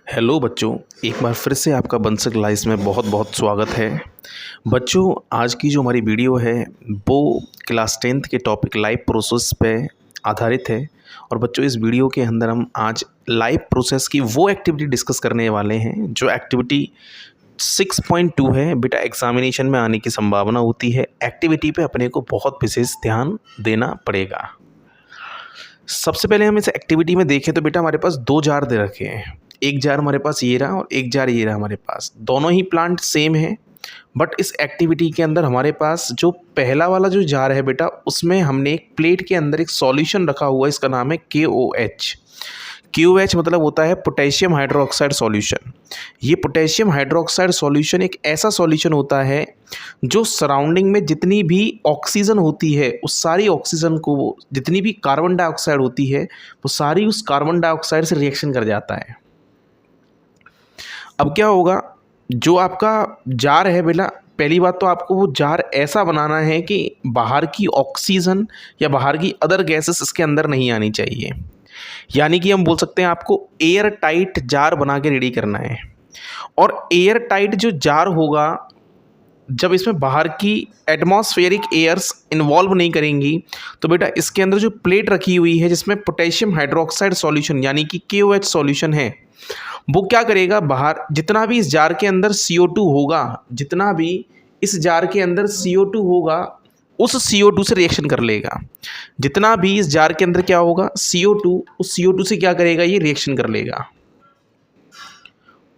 Hello बच्चों, एक बार फिर से आपका बंसल लाइफ में बहुत बहुत स्वागत है। बच्चों, आज की जो हमारी वीडियो है वो क्लास 10th के टॉपिक लाइफ प्रोसेस पे आधारित है। और बच्चों, इस वीडियो के अंदर हम आज लाइफ प्रोसेस की वो एक्टिविटी डिस्कस करने वाले हैं जो एक्टिविटी 6.2 है। बेटा, एग्जामिनेशन में आने की संभावना होती है। एक्टिविटी पे अपने को बहुत विशेष ध्यान देना पड़ेगा। सबसे पहले हम इस एक्टिविटी में देखें तो बेटा हमारे पास दो जार दे रखे हैं। एक जार हमारे पास ये रहा और एक जार ये रहा हमारे पास। दोनों ही प्लांट सेम है, बट इस एक्टिविटी के अंदर हमारे पास जो पहला वाला जो जार है बेटा, उसमें हमने एक प्लेट के अंदर एक सॉल्यूशन रखा हुआ है। इसका नाम है KOH। KOH मतलब होता है पोटेशियम हाइड्रोक्साइड सॉल्यूशन। ये पोटेशियम हाइड्रोक्साइड सॉल्यूशन एक ऐसा सॉल्यूशन होता है जो सराउंडिंग में जितनी भी ऑक्सीजन होती है उस सारी ऑक्सीजन को, जितनी भी कार्बन डाइऑक्साइड होती है वो सारी उस कार्बन डाइऑक्साइड से रिएक्शन कर जाता है। अब क्या होगा, जो आपका जार है बेटा, पहली बात तो आपको वो जार ऐसा बनाना है कि बाहर की ऑक्सीजन या बाहर की अदर गैसेस इसके अंदर नहीं आनी चाहिए। यानी कि हम बोल सकते हैं आपको एयर टाइट जार बना के रेडी करना है। और एयर टाइट जो जार होगा, जब इसमें बाहर की एटमॉस्फेरिक एयर्स इन्वॉल्व नहीं करेंगी, तो बेटा इसके अंदर जो प्लेट रखी हुई है जिसमें पोटेशियम हाइड्रोक्साइड सॉल्यूशन यानी कि KOH सॉल्यूशन है, वो क्या करेगा, बाहर जितना भी इस जार के अंदर CO2 होगा, जितना भी इस जार के अंदर CO2 होगा उस CO2 से रिएक्शन कर लेगा। जितना भी इस जार के अंदर क्या होगा, CO2, उस CO2 से क्या करेगा, ये रिएक्शन कर लेगा।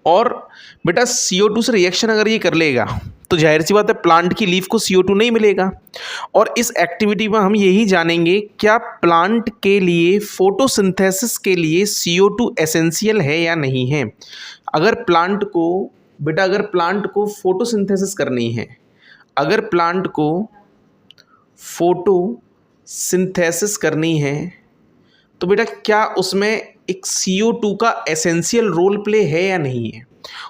और बेटा CO2 से रिएक्शन अगर ये कर लेगा तो जाहिर सी बात है प्लांट की लीफ को CO2 नहीं मिलेगा। और इस एक्टिविटी में हम यही जानेंगे क्या प्लांट के लिए फोटोसिंथेसिस के लिए CO2 एसेंशियल है या नहीं है। अगर प्लांट को बेटा, अगर प्लांट को फोटोसिंथेसिस करनी है, अगर प्लांट को फोटोसिंथेसिस करनी है तो बेटा क्या उसमें एक CO2 का एसेंशियल रोल प्ले है या नहीं है।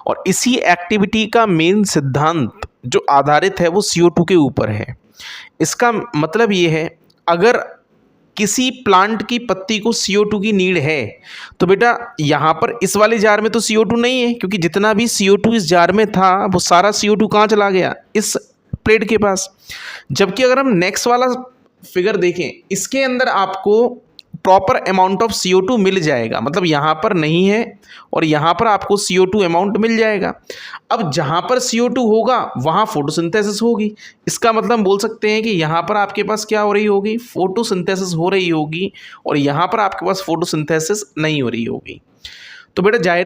और इसी एक्टिविटी का मेन सिद्धांत जो आधारित है वो CO2 के ऊपर है। इसका मतलब ये है, अगर किसी प्लांट की पत्ती को CO2 की नीड है तो बेटा यहाँ पर इस वाले जार में तो CO2 नहीं है, क्योंकि जितना भी CO2 इस जार में था वो सारा CO2 कहाँ चला गया, इस प्लेट के पास। जबकि अगर हम नेक्स्ट वाला फिगर देखें, इसके अंदर आपको प्रॉपर अमाउंट ऑफ CO2 मिल जाएगा, मतलब यहाँ पर नहीं है और यहाँ पर आपको CO2 अमाउंट मिल जाएगा। अब जहाँ पर CO2 होगा वहाँ फोटोसिंथेसिस होगी। इसका मतलब हम बोल सकते हैं कि यहाँ पर आपके पास क्या हो रही होगी, फोटोसिंथेसिस हो रही होगी, और यहाँ पर आपके पास फोटोसिंथेसिस नहीं हो रही होगी। तो बेटा जाहिर